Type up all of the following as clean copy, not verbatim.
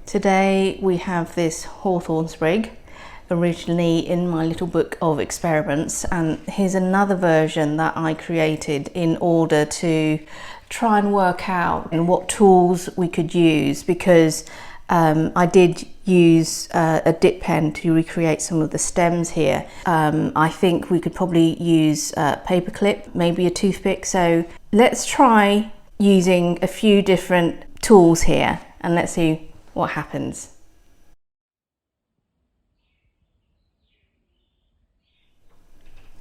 Today we have this hawthorn sprig, originally in my little book of experiments, and here's another version that I created in order to try and work out what tools we could use, because I did use a dip pen to recreate some of the stems here. I think we could probably use a paper clip, maybe a toothpick. So let's try using a few different tools here and let's see what happens.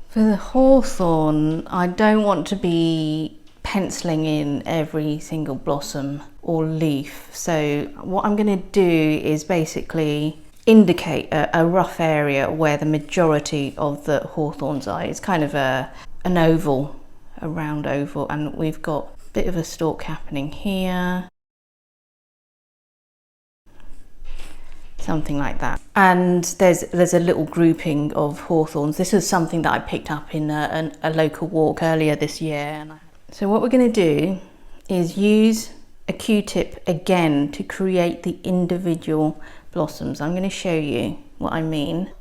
For the hawthorn, I don't want to be penciling in every single blossom or leaf. So what I'm going to do is basically indicate a rough area where the majority of the hawthorns are. It's kind of an oval, a round oval, and we've got a bit of a stalk happening here. Something like that. And there's a little grouping of hawthorns. This is something that I picked up in a local walk earlier this year. So what we're going to do is use a Q-tip again to create the individual blossoms. I'm going to show you what I mean.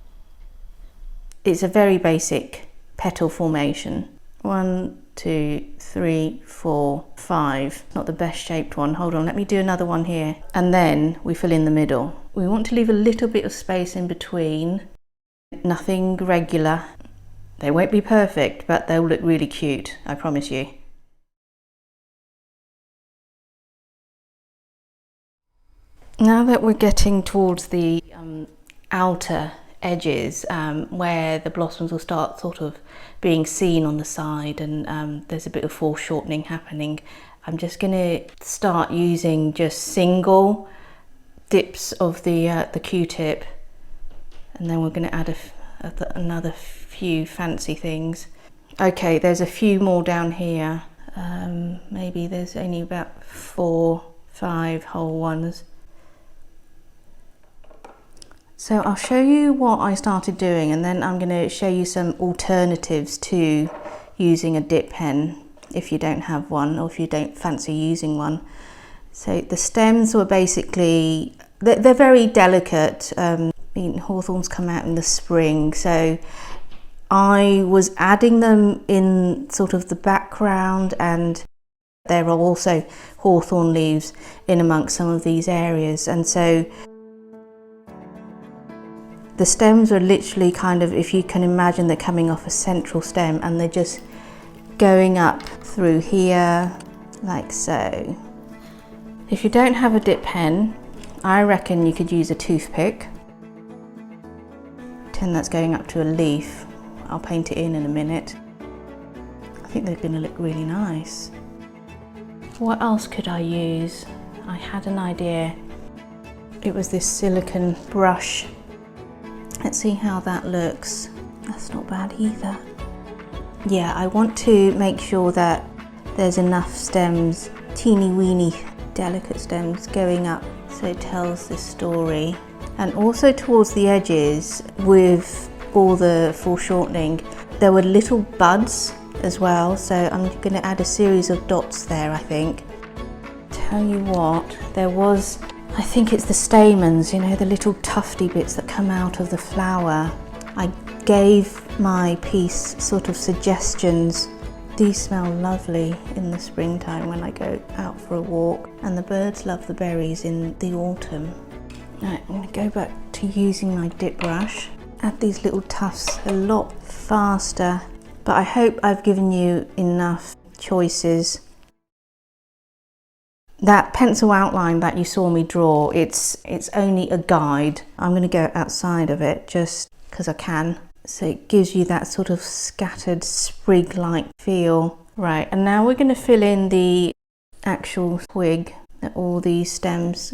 It's a very basic petal formation. 1, 2, 3, 4, 5. Not the best shaped one. Hold on, let me do another one here. And then we fill in the middle. We want to leave a little bit of space in between. Nothing regular. They won't be perfect, but they'll look really cute, I promise you. Now that we're getting towards the outer edges, where the blossoms will start sort of being seen on the side, and there's a bit of foreshortening happening, I'm just going to start using just single dips of the Q-tip, and then we're going to add another few fancy things. Okay, there's a few more down here. Maybe there's only about 4, 5 whole ones. So I'll show you what I started doing, and then I'm going to show you some alternatives to using a dip pen if you don't have one, or if you don't fancy using one. So the stems were basically, they're very delicate. Hawthorns come out in the spring, so I was adding them in sort of the background, and there are also hawthorn leaves in amongst some of these areas, and so the stems are literally kind of, if you can imagine, they're coming off a central stem and they're just going up through here like so. If you don't have a dip pen, I reckon you could use a toothpick. Pretend that's going up to a leaf. I'll paint it in a minute. I think they're going to look really nice. What else could I use? I had an idea. It was this silicone brush. Let's see how that looks. That's not bad either. Yeah, I want to make sure that there's enough stems, teeny weeny delicate stems going up, so it tells this story. And also towards the edges, with all the foreshortening, there were little buds as well, so I'm going to add a series of dots there, I think. Tell you what, there was, I think it's the stamens, you know, the little tufty bits that come out of the flower. I gave my piece sort of suggestions. These smell lovely in the springtime when I go out for a walk, and the birds love the berries in the autumn. Right, I'm going to go back to using my dip brush. Add these little tufts a lot faster, but I hope I've given you enough choices. That pencil outline that you saw me draw, it's only a guide. I'm going to go outside of it just because I can. So it gives you that sort of scattered sprig-like feel. Right, and now we're going to fill in the actual twig that all these stems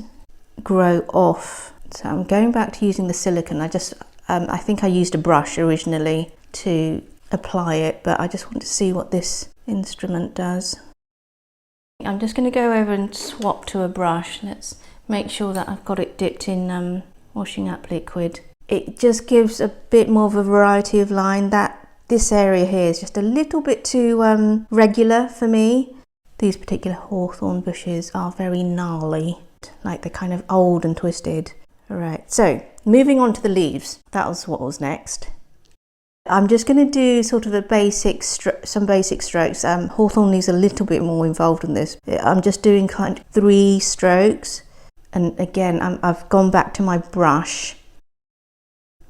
grow off. So I'm going back to using the silicone. I think I used a brush originally to apply it, but I just want to see what this instrument does. I'm just going to go over and swap to a brush. Let's make sure that I've got it dipped in washing up liquid. It just gives a bit more of a variety of line. This area here is just a little bit too regular for me. These particular hawthorn bushes are very gnarly, twisted, like they're kind of old and twisted. All right, so moving on to the leaves. That was what was next. I'm just going to do sort of some basic strokes. Hawthorn is a little bit more involved in this. I'm just doing kind of 3 strokes. And again, I've gone back to my brush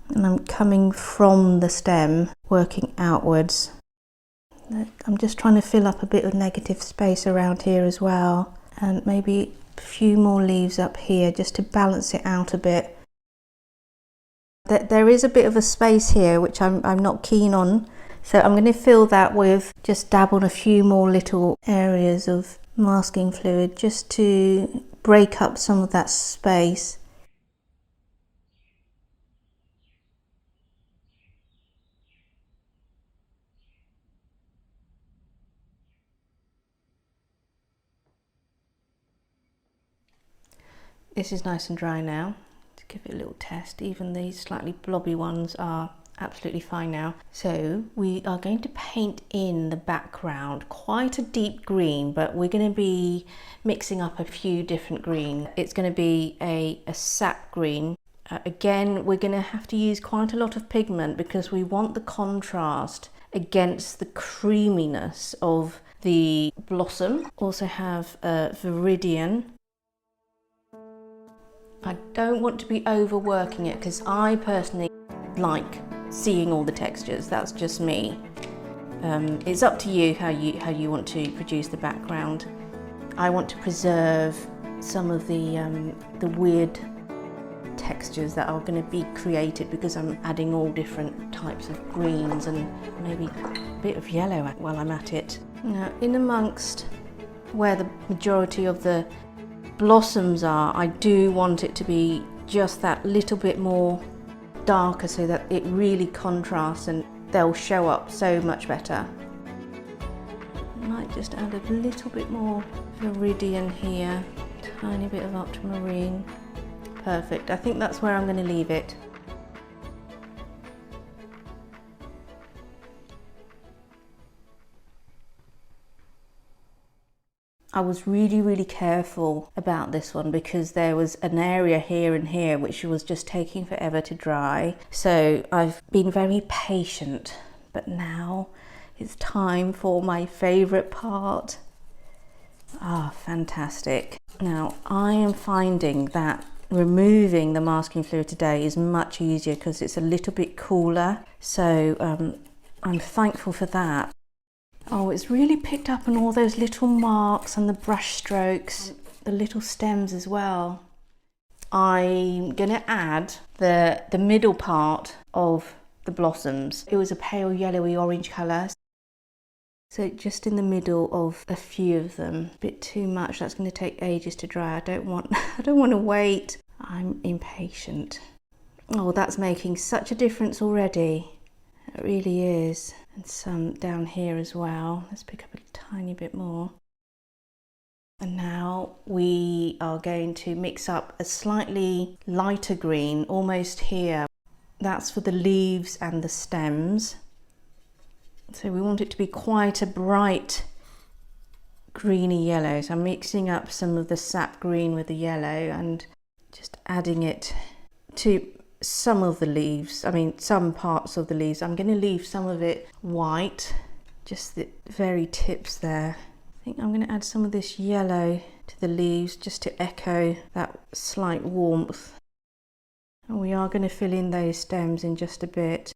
and I'm coming from the stem, working outwards. I'm just trying to fill up a bit of negative space around here as well. And maybe a few more leaves up here just to balance it out a bit. There is a bit of a space here which I'm not keen on, so I'm going to fill that with, just dab on a few more little areas of masking fluid just to break up some of that space. This is nice and dry now. Give it a little test. Even these slightly blobby ones are absolutely fine now. So we are going to paint in the background quite a deep green, but we're going to be mixing up a few different greens. It's going to be a sap green. Again, we're going to have to use quite a lot of pigment because we want the contrast against the creaminess of the blossom. Also have Viridian. I don't want to be overworking it because I personally like seeing all the textures. That's just me. It's up to you how you want to produce the background. I want to preserve some of the weird textures that are going to be created because I'm adding all different types of greens and maybe a bit of yellow while I'm at it. Now, in amongst where the majority of the blossoms are, I do want it to be just that little bit more darker so that it really contrasts and they'll show up so much better. I might just add a little bit more Viridian here, tiny bit of ultramarine. Perfect, I think that's where I'm going to leave it. I was really careful about this one because there was an area here and here which was just taking forever to dry. So I've been very patient, but now it's time for my favourite part. Ah, fantastic. Now I am finding that removing the masking fluid today is much easier because it's a little bit cooler. So I'm thankful for that. Oh, it's really picked up on all those little marks and the brush strokes, the little stems as well. I'm going to add the middle part of the blossoms. It was a pale yellowy orange colour. So just in the middle of a few of them, a bit too much. That's going to take ages to dry. I don't want to wait. I'm impatient. Oh, that's making such a difference already. It really is. And some down here as well. Let's pick up a tiny bit more. And now we are going to mix up a slightly lighter green, almost here. That's for the leaves and the stems. So we want it to be quite a bright greeny yellow. So I'm mixing up some of the sap green with the yellow and just adding it to some of the leaves, some parts of the leaves. I'm going to leave some of it white, just the very tips there. I think I'm going to add some of this yellow to the leaves just to echo that slight warmth. And we are going to fill in those stems in just a bit.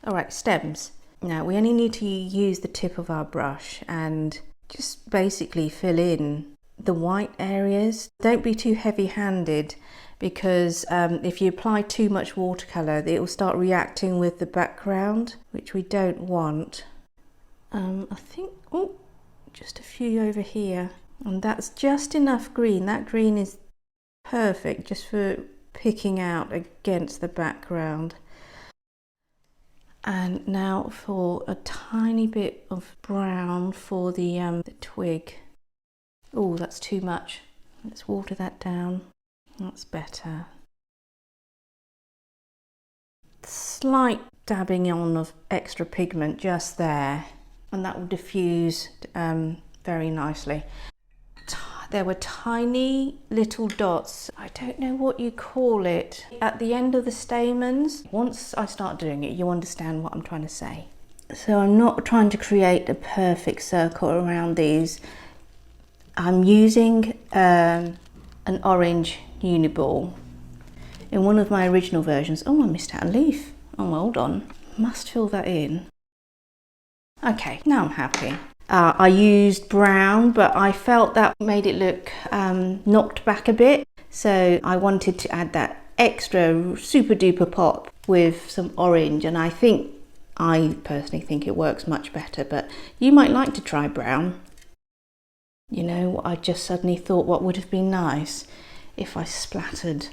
Alright, stems. Now we only need to use the tip of our brush and just basically fill in the white areas. Don't be too heavy-handed because if you apply too much watercolour it will start reacting with the background, which we don't want. I think, just a few over here, and that's just enough green. That green is perfect just for picking out against the background. And now for a tiny bit of brown for the twig. Oh, that's too much. Let's water that down. That's better. Slight dabbing on of extra pigment just there, and that will diffuse very nicely. there were tiny little dots. I don't know what you call it. At the end of the stamens. Once I start doing it, you understand what I'm trying to say. So I'm not trying to create a perfect circle around these. I'm using an orange uniball. In one of my original versions, oh, I missed out a leaf. Oh, hold on. Must fill that in. Okay, now I'm happy. I used brown, but I felt that made it look knocked back a bit. So I wanted to add that extra super duper pop with some orange, and I personally think it works much better, but you might like to try brown. You know, I just suddenly thought what would have been nice if I splattered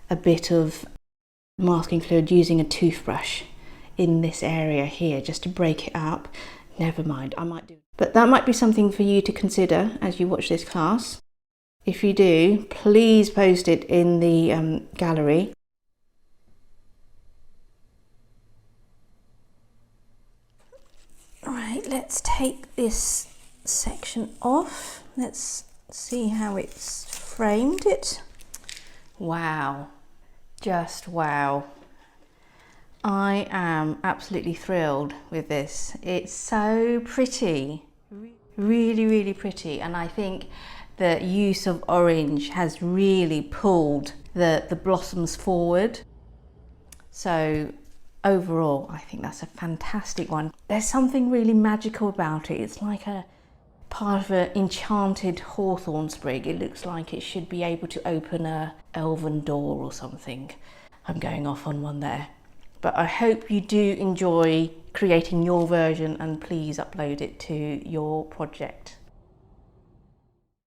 a bit of masking fluid using a toothbrush in this area here just to break it up. Never mind, I might do. But that might be something for you to consider as you watch this class. If you do, please post it in the gallery. Right, let's take this section off. Let's see how it's framed it. Wow, just wow. I am absolutely thrilled with this. It's so pretty, really, really pretty. And I think the use of orange has really pulled the blossoms forward. So overall, I think that's a fantastic one. There's something really magical about it. It's like a part of an enchanted hawthorn sprig. It looks like it should be able to open a elven door or something. I'm going off on one there. But I hope you do enjoy creating your version, and please upload it to your project.